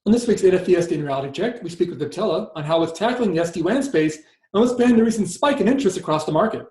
On this week's NFV SDN Reality Check, we speak with Viptela on how it's tackling the SD-WAN space and what's been the recent spike in interest across the market.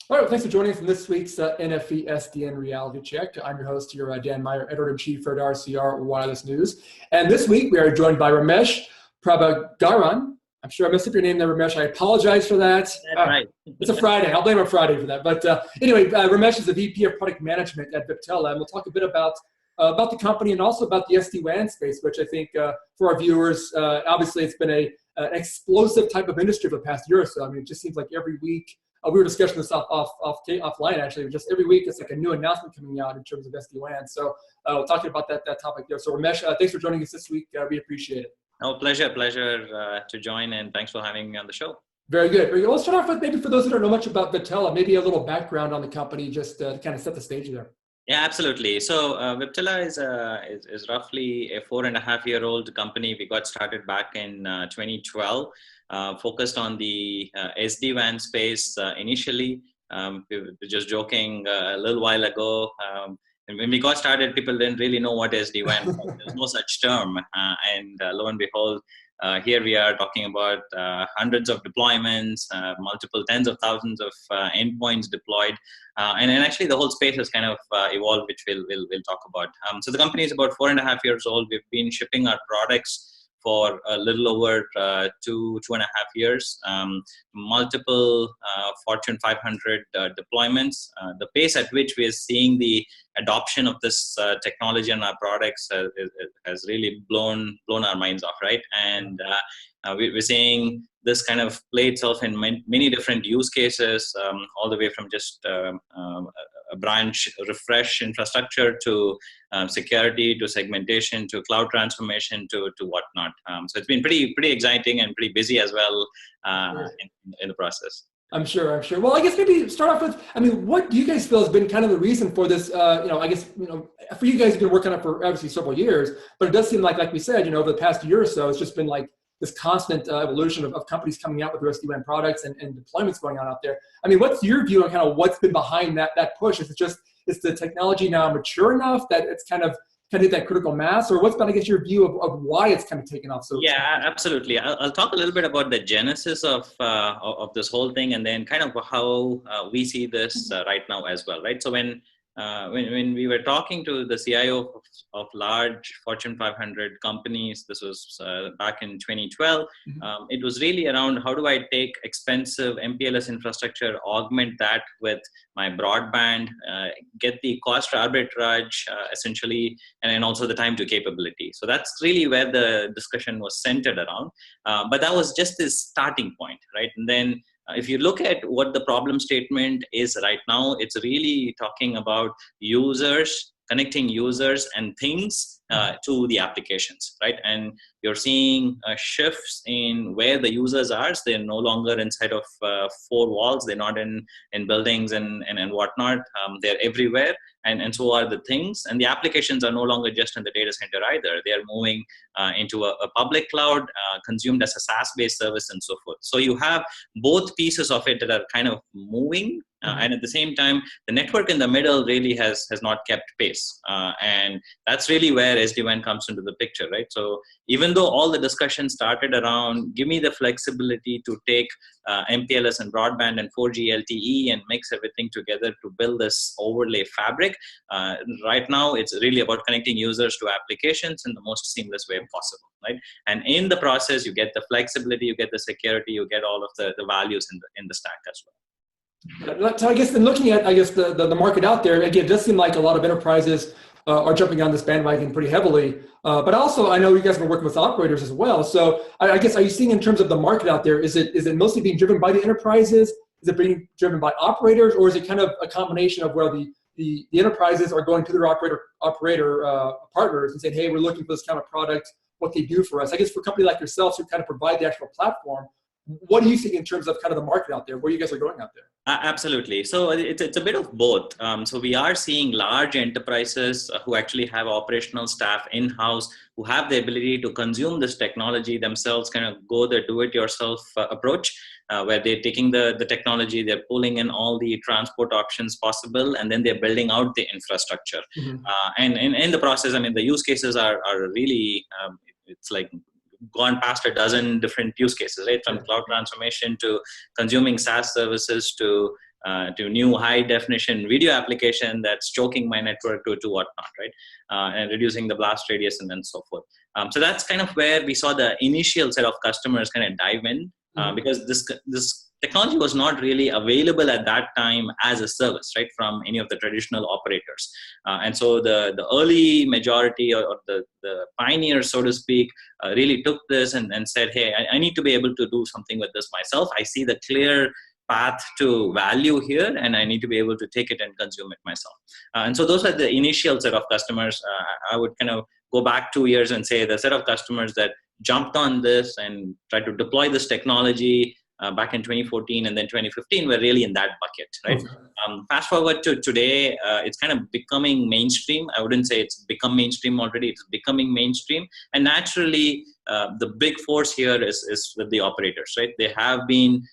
All right, well, thanks for joining us in this week's NFV SDN Reality Check. I'm your host here, Dan Meyer, Editor-in-Chief for RCR Wireless News. And this week, we are joined by Ramesh Prabhagaran. I'm sure I messed up your name there, Ramesh. I apologize for that. That's right. It's a Friday. I'll blame on Friday for that. But anyway, Ramesh is the VP of Product Management at Viptela, and we'll talk a bit about the company and also about the SD-WAN space, which I think for our viewers, obviously it's been an explosive type of industry for the past year or so. I mean, it just seems like every week, we were discussing this offline actually. Just every week, it's like a new announcement coming out in terms of SD-WAN. So we're talking about that topic there. So Ramesh, thanks for joining us this week. We appreciate it. Oh, pleasure to join, and thanks for having me on the show. Very good. Very good. Let's start off with, maybe for those who don't know much about Viptela, maybe a little background on the company, just to kind of set the stage there. Yeah, absolutely. So Viptela is roughly a 4.5-year-old company. We got started back in 2012, focused on the SD-WAN space initially. We were just joking a little while ago. And when we got started, people didn't really know what SD-WAN was. There's no such term. And lo and behold, here we are talking about hundreds of deployments, multiple tens of thousands of endpoints deployed. And then actually the whole space has kind of evolved, which we'll talk about. So the company is about 4.5 years old. We've been shipping our products for a little over 2.5 years, multiple Fortune 500 deployments. The pace at which we are seeing the adoption of this technology and our products has really blown our minds off, right? And we're seeing this kind of play itself in many different use cases, all the way from just a branch refresh infrastructure to security, to segmentation, to cloud transformation, to whatnot. So it's been pretty exciting and pretty busy as well in the process. I'm sure. Well, I guess maybe start off with, I mean, what do you guys feel has been kind of the reason for this, I guess, for you guys, you've been working on it for obviously several years, but it does seem like we said, over the past year or so, it's just been like this constant evolution of companies coming out with their SD-WAN products and deployments going on out there. I mean, what's your view on kind of what's been behind that push? Is the technology now mature enough that it's kind of hit that critical mass, or what's been, I guess, your view of why it's kind of taken off? So yeah, absolutely. I'll talk a little bit about the genesis of this whole thing, and then kind of how we see this right now as well, right? So when we were talking to the CIO of large Fortune 500 companies, this was back in 2012, it was really around how do I take expensive MPLS infrastructure, augment that with my broadband, get the cost arbitrage essentially, and then also the time to capability. So that's really where the discussion was centered around. But that was just this starting point, right? And then if you look at what the problem statement is right now, it's really talking about users, connecting users and things to the applications, right? And you're seeing shifts in where the users are. So they're no longer inside of four walls. They're not in buildings and whatnot. They're everywhere. And so are the things. And the applications are no longer just in the data center either. They are moving into a public cloud, consumed as a SaaS-based service and so forth. So you have both pieces of it that are kind of moving. And at the same time, the network in the middle really has not kept pace. And that's really where SD-WAN comes into the picture, right? So even though all the discussion started around, give me the flexibility to take MPLS and broadband and 4G LTE and mix everything together to build this overlay fabric, right now it's really about connecting users to applications in the most seamless way possible, right? And in the process, you get the flexibility, you get the security, you get all of the values in the stack as well. So I guess then looking at, the market out there, again, it does seem like a lot of enterprises are jumping on this bandwagon pretty heavily. But also, I know you guys have been working with operators as well. So I guess, are you seeing in terms of the market out there, is it mostly being driven by the enterprises? Is it being driven by operators? Or is it kind of a combination of where the enterprises are going to their operator partners and saying, hey, we're looking for this kind of product, what they do for us? I guess for a company like yourselves who kind of provide the actual platform, what do you think in terms of kind of the market out there, where you guys are going out there? Absolutely. So it's a bit of both. So we are seeing large enterprises who actually have operational staff in-house, who have the ability to consume this technology themselves, kind of go the do-it-yourself approach, where they're taking the technology, they're pulling in all the transport options possible, and then they're building out the infrastructure. And in the process, I mean, the use cases are really, it's like gone past a dozen different use cases, right? From cloud transformation to consuming SaaS services to new high definition video application that's choking my network to whatnot, right? And reducing the blast radius and then so forth. So that's kind of where we saw the initial set of customers kind of dive in, because this technology was not really available at that time as a service, right, from any of the traditional operators. And so the early majority or the pioneers, so to speak, really took this and said, hey, I need to be able to do something with this myself. I see the clear path to value here, and I need to be able to take it and consume it myself. And so those are the initial set of customers. I would kind of go back 2 years and say the set of customers that jumped on this and tried to deploy this technology back in 2014 and then 2015 were really in that bucket, right? Fast forward to today, it's kind of becoming mainstream. I wouldn't say it's become mainstream already, it's becoming mainstream. And naturally, the big force here is with the operators, right? They have been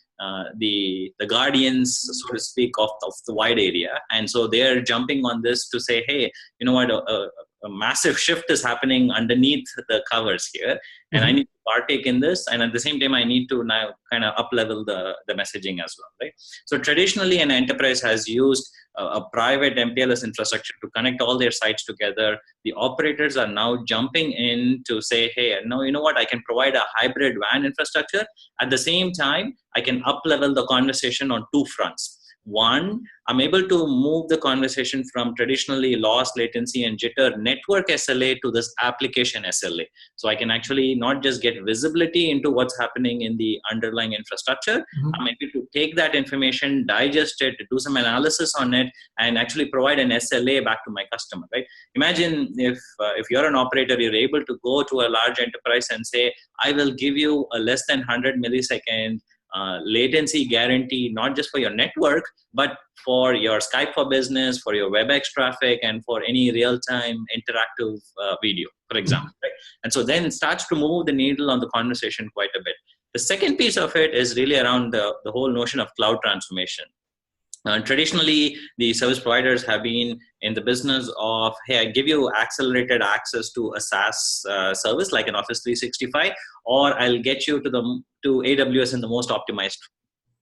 the guardians, so to speak, of the wide area. And so they're jumping on this to say, hey, you know what, a massive shift is happening underneath the covers here, and I need to partake in this. And at the same time, I need to now kind of up-level the messaging as well, right? So traditionally, an enterprise has used a private MPLS infrastructure to connect all their sites together. The operators are now jumping in to say, hey, no, you know what, I can provide a hybrid WAN infrastructure. At the same time, I can up-level the conversation on two fronts. One, I'm able to move the conversation from traditionally loss, latency, and jitter network SLA to this application SLA. So I can actually not just get visibility into what's happening in the underlying infrastructure. I'm able to take that information, digest it, do some analysis on it, and actually provide an SLA back to my customer, right? Imagine if you're an operator, you're able to go to a large enterprise and say, I will give you a less than 100 millisecond latency guarantee, not just for your network, but for your Skype for Business, for your WebEx traffic, and for any real-time interactive video, for example. Right? And so then it starts to move the needle on the conversation quite a bit. The second piece of it is really around the whole notion of cloud transformation. Traditionally, the service providers have been in the business of, hey, I give you accelerated access to a SaaS service like an Office 365, or I'll get you to AWS in the most optimized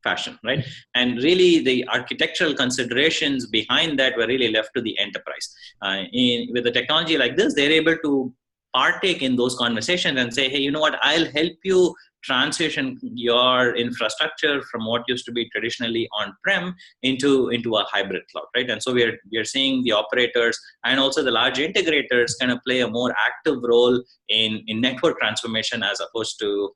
fashion, right? And really, the architectural considerations behind that were really left to the enterprise. With a technology like this, they're able to partake in those conversations and say, hey, you know what, I'll help you transition your infrastructure from what used to be traditionally on-prem into a hybrid cloud, right? And so we are seeing the operators and also the large integrators kind of play a more active role in network transformation as opposed to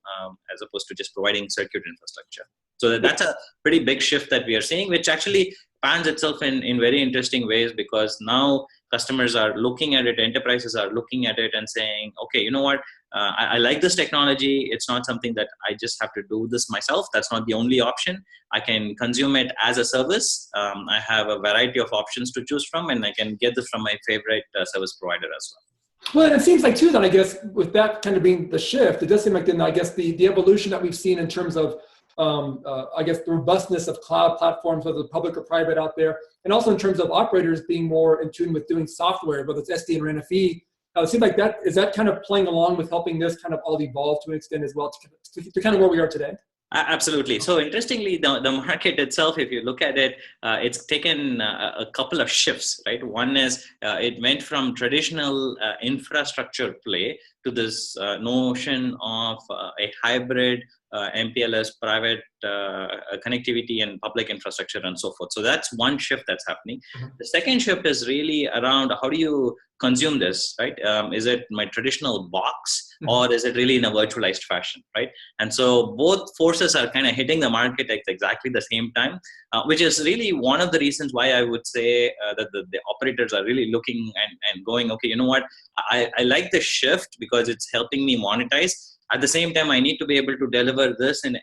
just providing circuit infrastructure. So that's a pretty big shift that we are seeing, which actually pans itself in very interesting ways, because now customers are looking at it, enterprises are looking at it and saying, okay, you know what, I like this technology. It's not something that I just have to do this myself. That's not the only option. I can consume it as a service. I have a variety of options to choose from, and I can get this from my favorite service provider as well. Well, and it seems like too that I guess with that kind of being the shift, it does seem like then I guess the evolution that we've seen in terms of I guess the robustness of cloud platforms, whether public or private out there, and also in terms of operators being more in tune with doing software, whether it's SD and NFV. It seems like is that kind of playing along with helping this kind of all evolve to an extent as well to kind of where we are today? Absolutely. So interestingly, the market itself, if you look at it, it's taken a couple of shifts, right? One is it went from traditional infrastructure play to this notion of a hybrid MPLS, private connectivity and public infrastructure and so forth. So that's one shift that's happening. The second shift is really around how do you consume this, right? Is it my traditional box? or is it really in a virtualized fashion, right? And so both forces are kind of hitting the market at exactly the same time, which is really one of the reasons why I would say that the operators are really looking and going, okay, you know what, I like the shift because it's helping me monetize. At the same time, I need to be able to deliver this in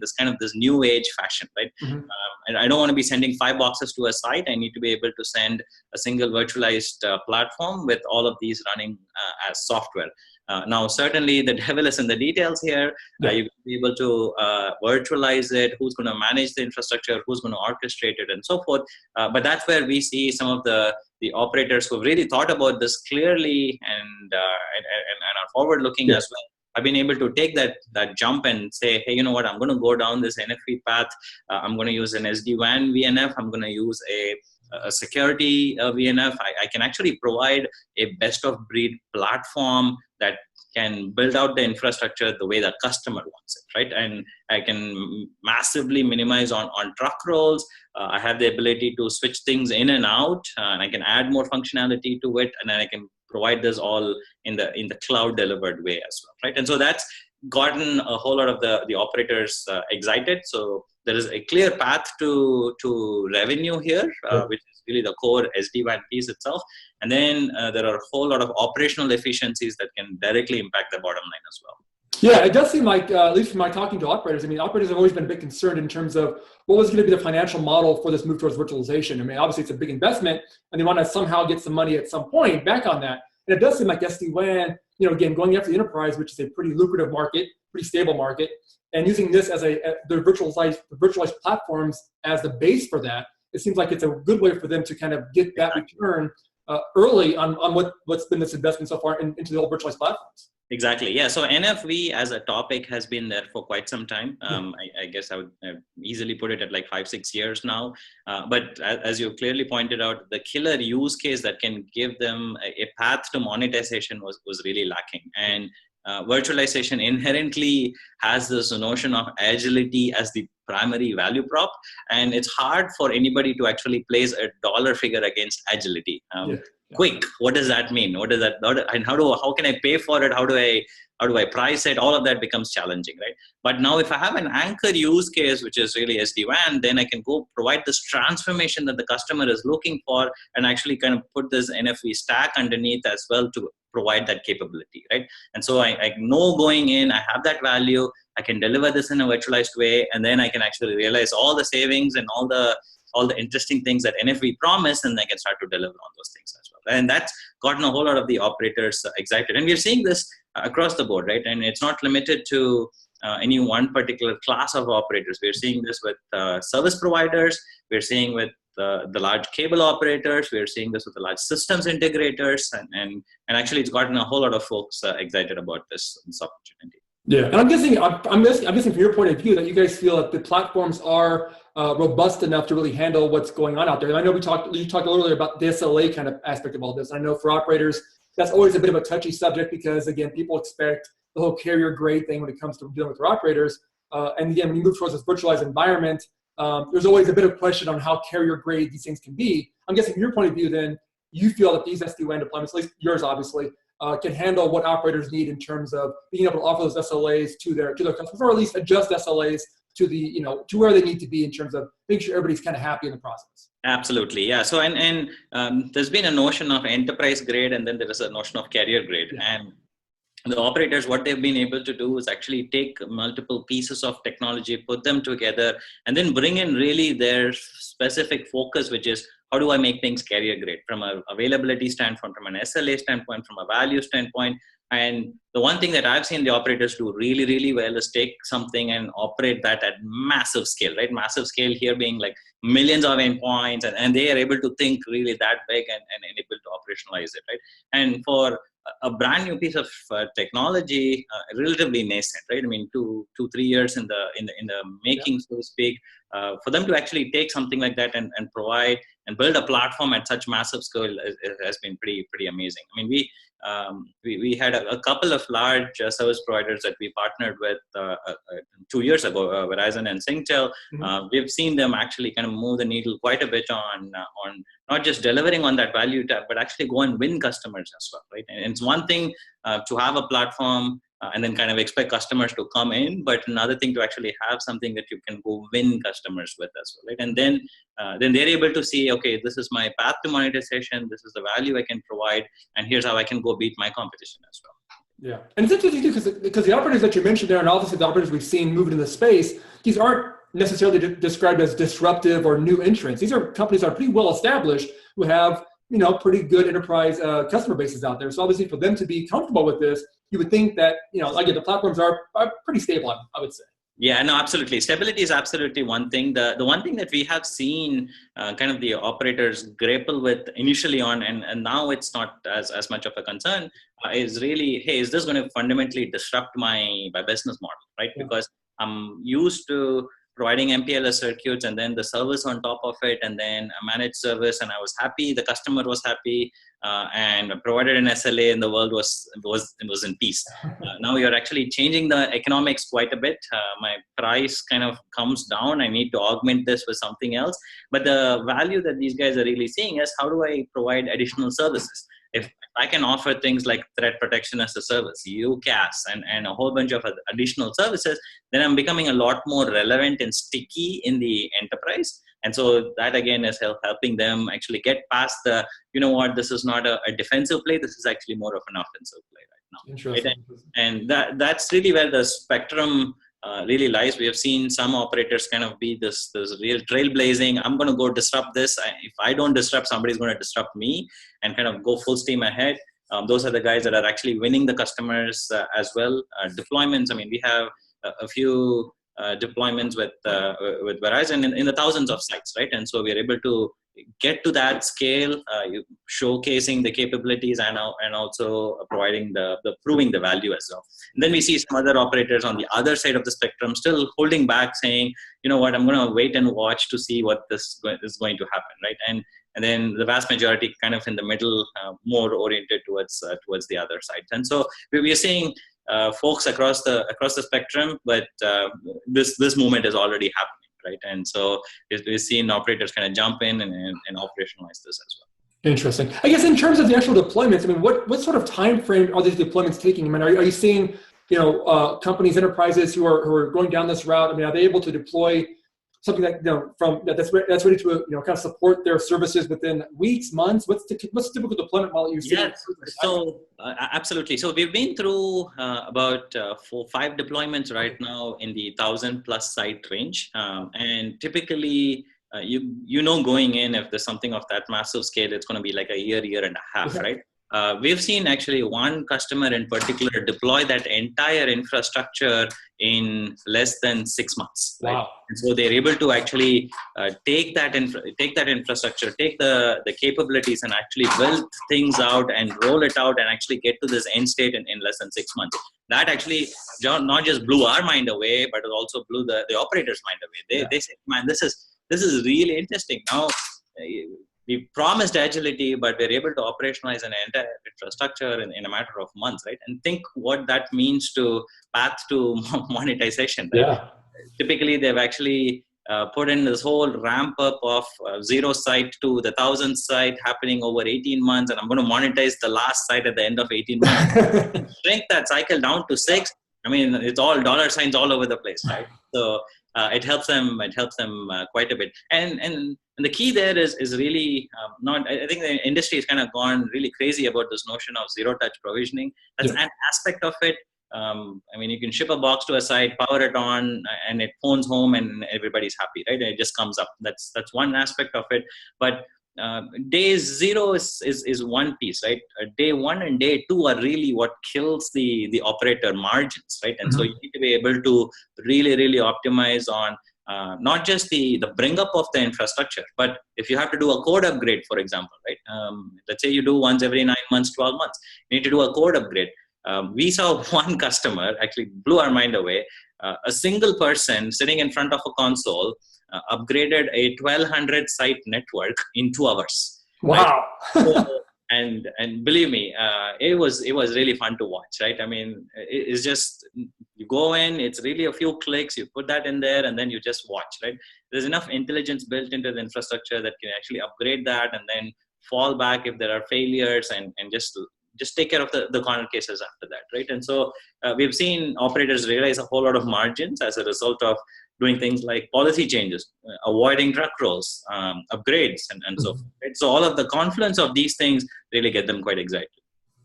this kind of this new age fashion, right? And I don't want to be sending 5 boxes to a site. I need to be able to send a single virtualized platform with all of these running as software. Now, certainly the devil is in the details here. You'll be able to virtualize it, who's going to manage the infrastructure, who's going to orchestrate it, and so forth. But that's where we see some of the operators who've really thought about this clearly and are forward-looking as well. I've been able to take that jump and say, hey, you know what, I'm going to go down this NFV path. I'm going to use an SD-WAN VNF. I'm going to use a security VNF. I can actually provide a best-of-breed platform that can build out the infrastructure the way the customer wants it, right? And I can massively minimize on truck rolls. I have the ability to switch things in and out, and I can add more functionality to it, and then I can provide this all in the cloud delivered way as well, right? And so that's gotten a whole lot of the operators excited. So there is a clear path to revenue here, which is really the core SD-WAN piece itself. And then there are a whole lot of operational efficiencies that can directly impact the bottom line as well. Yeah, it does seem like, at least from my talking to operators, I mean, operators have always been a bit concerned in terms of what was going to be the financial model for this move towards virtualization. I mean, obviously it's a big investment and they want to somehow get some money at some point back on that. And it does seem like SD-WAN, you know, again, going after the enterprise, which is a pretty lucrative market, pretty stable market, and using this as the virtualized platforms as the base for that, it seems like it's a good way for them to kind of get that return early on what's been this investment so far into the old virtualized platforms. Exactly. Yeah. So NFV as a topic has been there for quite some time. I guess I would easily put it at like 5-6 years now. But as you clearly pointed out, the killer use case that can give them a path to monetization was really lacking. And virtualization inherently has this notion of agility as the primary value prop, and it's hard for anybody to actually place a dollar figure against agility. Quick, what does that mean? What does that, and how can I pay for it? How do I price it? All of that becomes challenging, right? But now if I have an anchor use case, which is really SD-WAN, then I can go provide this transformation that the customer is looking for and actually kind of put this NFV stack underneath as well to provide that capability, right? And so I know going in, I have that value, I can deliver this in a virtualized way, and then I can actually realize all the savings and all the interesting things that NFV promised, and I can start to deliver on those things as well. And that's gotten a whole lot of the operators excited. And we're seeing this across the board, right? And it's not limited to any one particular class of operators. We're seeing this with service providers. We're seeing with the large cable operators. We're seeing this with the large systems integrators. And actually, it's gotten a whole lot of folks excited about this opportunity. Yeah, and I'm guessing from your point of view that you guys feel that the platforms are robust enough to really handle what's going on out there. And I know you talked a little earlier about the SLA kind of aspect of all this. I know for operators, that's always a bit of a touchy subject because, again, people expect the whole carrier grade thing when it comes to dealing with their operators. And again, when you move towards this virtualized environment, there's always a bit of question on how carrier grade these things can be. I'm guessing from your point of view, then, you feel that these SD-WAN deployments, at least yours obviously, can handle what operators need in terms of being able to offer those SLAs to their customers, or at least adjust SLAs to to where they need to be in terms of making sure everybody's kind of happy in the process. Absolutely, yeah. So and there's been a notion of enterprise grade, and then there is a notion of carrier grade, and the operators, what they've been able to do is actually take multiple pieces of technology, put them together, and then bring in really their specific focus, which is how do I make things carrier grade from an availability standpoint, from an SLA standpoint, from a value standpoint. And the one thing that I've seen the operators do really, really well is take something and operate that at massive scale, right? Massive scale here being like millions of endpoints, and they are able to think really that big and able to operationalize it, right? And for a brand new piece of technology, relatively nascent, right? I mean, 2-3 years in the making, so to speak. For them to actually take something like that and provide and build a platform at such massive scale has been pretty amazing. I mean, we had a couple of large service providers that we partnered with 2 years ago, Verizon and Singtel. We've seen them actually kind of move the needle quite a bit on not just delivering on that value tab, but actually go and win customers as well, right? And it's one thing to have a platform and then kind of expect customers to come in, but another thing to actually have something that you can go win customers with as well, right? And then they're able to see, okay, this is my path to monetization, this is the value I can provide, and here's how I can go beat my competition as well. Yeah, and it's interesting too, because the operators that you mentioned there, and obviously the operators we've seen moving in the space, these aren't necessarily described as disruptive or new entrants. These are companies that are pretty well established who have, you know, pretty good enterprise customer bases out there. So obviously for them to be comfortable with this, you would think that, you know, like the platforms are pretty stable, I would say. Yeah, no, absolutely. Stability is absolutely one thing. The one thing that we have seen kind of the operators grapple with initially on, and now it's not as much of a concern, is really, hey, is this going to fundamentally disrupt my business model, right? Yeah. Because I'm used to providing MPLS circuits and then the service on top of it, and then a managed service, and I was happy, the customer was happy, and provided an SLA, and the world was in peace. Now you're actually changing the economics quite a bit. My price kind of comes down. I need to augment this with something else. But the value that these guys are really seeing is, how do I provide additional services? If I can offer things like threat protection as a service, UCAS, and a whole bunch of additional services, then I'm becoming a lot more relevant and sticky in the enterprise. And so that again is helping them actually get past the, you know what, this is not a defensive play, this is actually more of an offensive play right now. Interesting. And that's really where the spectrum really lies. We have seen some operators kind of be this real trailblazing. I'm going to go disrupt this. If I don't disrupt, somebody's going to disrupt me, and kind of go full steam ahead. Those are the guys that are actually winning the customers as well. Deployments, I mean, we have a few deployments with Verizon in the thousands of sites, right? And so we are able to get to that scale, showcasing the capabilities and also providing proving the value as well. And then we see some other operators on the other side of the spectrum still holding back, saying, you know what, I'm going to wait and watch to see what this is going to happen, right? And then the vast majority kind of in the middle, more oriented towards the other side. And so we are seeing folks across the spectrum, but this movement is already happening. Right, and so we've seen operators kind of jump in and operationalize this as well. Interesting. I guess in terms of the actual deployments, I mean, what sort of time frame are these deployments taking? I mean, are you seeing, you know, companies, enterprises who are going down this route? I mean, are they able to deploy something that, you know, that's ready to, you know, kind of support their services within weeks, months? What's the typical deployment model you see? Yes, so absolutely. So we've been through about 4-5 deployments right now in the 1,000+ site range, and typically you know going in, if there's something of that massive scale, it's going to be like a year and a half, right? We've seen actually one customer in particular deploy that entire infrastructure in less than 6 months. Right? Wow! And so they're able to actually take that infrastructure, take the capabilities, and actually build things out and roll it out, and actually get to this end state in less than 6 months. That actually not just blew our mind away, but it also blew the operators' mind away. They said, "Man, this is really interesting." Now, we promised agility, but we're able to operationalize an entire infrastructure in a matter of months, right? And think what that means to path to monetization, right? Yeah. Typically, they've actually put in this whole ramp up of 0 site to the 1,000 site happening over 18 months, and I'm going to monetize the last site at the end of 18 months. Shrink that cycle down to 6. I mean, it's all dollar signs all over the place, right? So it helps them quite a bit. And the key there is really not. I think the industry has kind of gone really crazy about this notion of zero-touch provisioning. That's an aspect of it. I mean, you can ship a box to a site, power it on, and it phones home, and everybody's happy, right? And it just comes up. That's one aspect of it. But day 0 is one piece, right? Day 1 and day 2 are really what kills the operator margins, right? And so you need to be able to really optimize on not just the bring up of the infrastructure, but if you have to do a code upgrade, for example, right? Let's say you do once every 9 months, 12 months, you need to do a code upgrade. We saw one customer, actually blew our mind away. A single person sitting in front of a console upgraded a 1,200 site network in 2 hours. Wow. Right? So and believe me, it was really fun to watch, right? I mean, it's just, you go in, it's really a few clicks, you put that in there, and then you just watch, right? There's enough intelligence built into the infrastructure that can actually upgrade that and then fall back if there are failures, and just take care of the corner cases after that, right? And so we've seen operators realize a whole lot of margins as a result of doing things like policy changes, avoiding truck rolls, upgrades, and so forth. Right? So all of the confluence of these things really get them quite excited.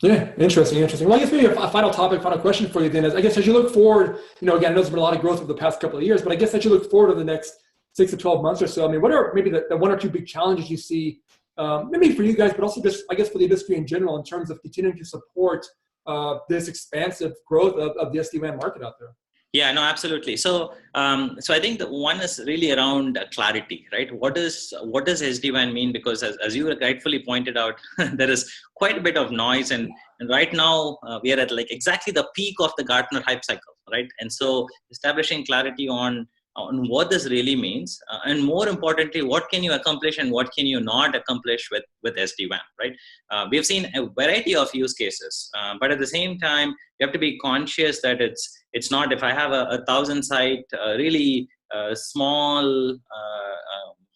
Yeah, interesting. Well, I guess maybe a final question for you then is, I guess as you look forward, again, I know there's been a lot of growth over the past couple of years, but I guess as you look forward to the next 6 to 12 months or so, I mean, what are maybe the one or two big challenges you see, maybe for you guys, but also just, I guess, for the industry in general, in terms of continuing to support this expansive growth of the SD-WAN market out there? Yeah, no, absolutely. So, so I think the one is really around clarity, right? What does SD-WAN mean? Because as you rightfully pointed out, there is quite a bit of noise, and right now we are at like exactly the peak of the Gartner hype cycle, right? And so establishing clarity on what this really means, and more importantly, what can you accomplish and what can you not accomplish with SD-WAN, right? We've seen a variety of use cases, but at the same time, you have to be conscious that it's not, if I have a 1,000 site, really small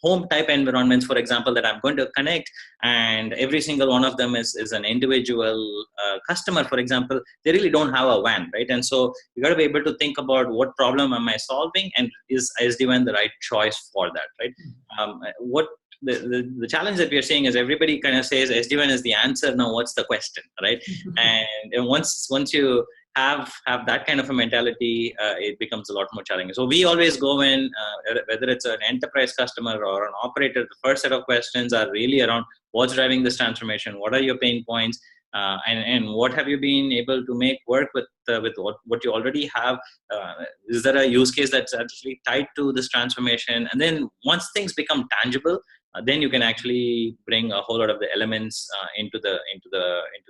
home type environments, for example, that I'm going to connect, and every single one of them is an individual customer, for example, they really don't have a WAN, right? And so you got to be able to think about what problem am I solving, and is SD-WAN the right choice for that, right? What the challenge that we are seeing is everybody kind of says SD-WAN is the answer. Now, what's the question, right? And once you have that kind of a mentality, it becomes a lot more challenging. So we always go in, whether it's an enterprise customer or an operator, the first set of questions are really around what's driving this transformation, what are your pain points, and what have you been able to make work with what you already have? Is there a use case that's actually tied to this transformation? And then once things become tangible, then you can actually bring a whole lot of the elements into the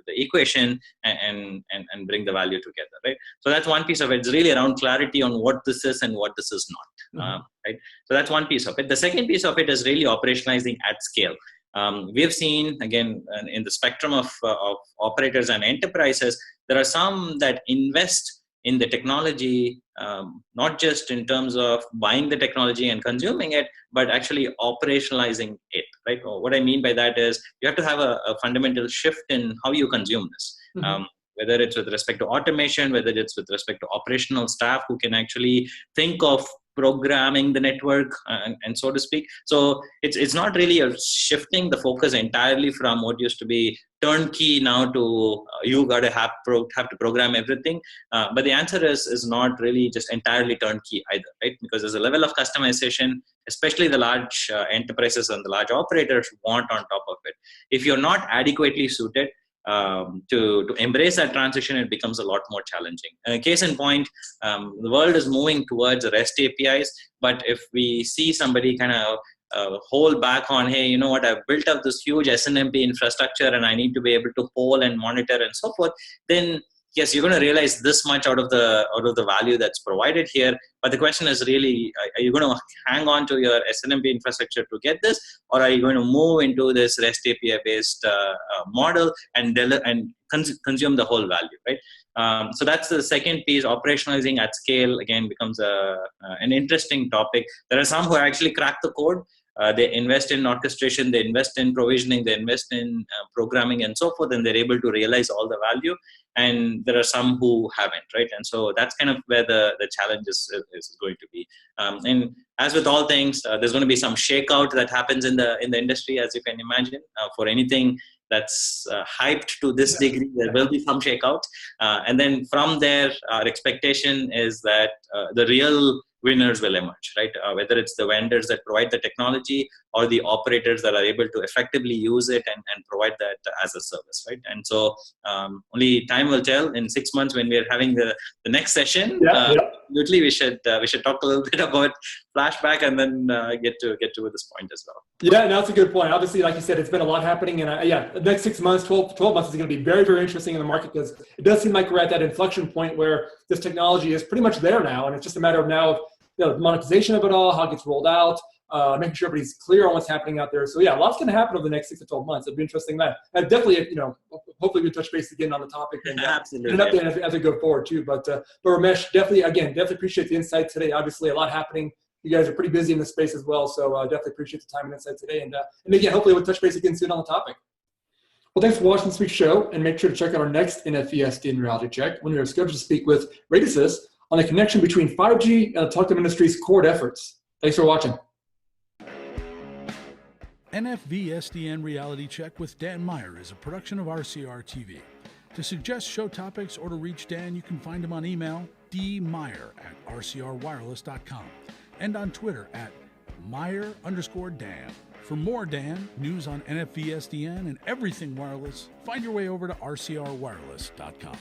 equation and bring the value together, right? So that's one piece of it. It's really around clarity on what this is and what this is not, right? So that's one piece of it. The second piece of it is really operationalizing at scale. We have seen, again, in the spectrum of operators and enterprises, there are some that invest in the technology, not just in terms of buying the technology and consuming it, but actually operationalizing it, right? What I mean by that is you have to have a fundamental shift in how you consume this. Whether it's with respect to automation, whether it's with respect to operational staff who can actually think of programming the network and so to speak. So it's not really a shifting the focus entirely from what used to be turnkey now to you got to have to program everything. But the answer is not really just entirely turnkey either, right? Because there's a level of customization, especially the large enterprises and the large operators want on top of it. If you're not adequately suited to embrace that transition, it becomes a lot more challenging. Case in point, the world is moving towards REST APIs, but if we see somebody kind of hold back on, hey, you know what, I've built up this huge SNMP infrastructure and I need to be able to poll and monitor and so forth, then yes, you're going to realize this much out of the value that's provided here. But the question is really, are you going to hang on to your SNMP infrastructure to get this, or are you going to move into this REST API based model and consume the whole value, right? So that's the second piece. Operationalizing at scale again becomes an interesting topic. There are some who actually crack the code. They invest in orchestration, they invest in provisioning, they invest in programming and so forth, and they're able to realize all the value. And there are some who haven't, right? And so that's kind of where the challenge is going to be. And as with all things, there's going to be some shakeout that happens in the industry, as you can imagine. For anything that's hyped to this degree, there will be some shakeout. And then from there, our expectation is that the real winners will emerge, right? Whether it's the vendors that provide the technology or the operators that are able to effectively use it and provide that as a service, right? And so only time will tell. In 6 months when we are having the next session, absolutely we should talk a little bit about flashback and then get to this point as well. Yeah, no, that's a good point. Obviously, like you said, it's been a lot happening, and the next 6 months, 12 months is going to be very, very interesting in the market, because it does seem like we're at that inflection point where this technology is pretty much there now, and it's just a matter of now the monetization of it all, how it gets rolled out, making sure everybody's clear on what's happening out there. So yeah, lots going to happen over the next 6 to 12 months. It'll be interesting. That definitely, hopefully we touch base again on the topic and Absolutely. an update as we go forward too. But Ramesh, definitely appreciate the insight today. Obviously, a lot happening. You guys are pretty busy in this space as well, so definitely appreciate the time and insight today. And again, hopefully we'll touch base again soon on the topic. Well, thanks for watching this week's show, and make sure to check out our next NFV SDN Reality Check when we are scheduled to speak with Radisys on the connection between 5G and the telecom industry's core efforts. Thanks for watching. NFV SDN Reality Check with Dan Meyer is a production of RCR TV. To suggest show topics or to reach Dan, you can find him on email, dmeyer@rcrwireless.com, and on Twitter @Meyer_Dan. For more Dan, news on NFV SDN and everything wireless, find your way over to rcrwireless.com.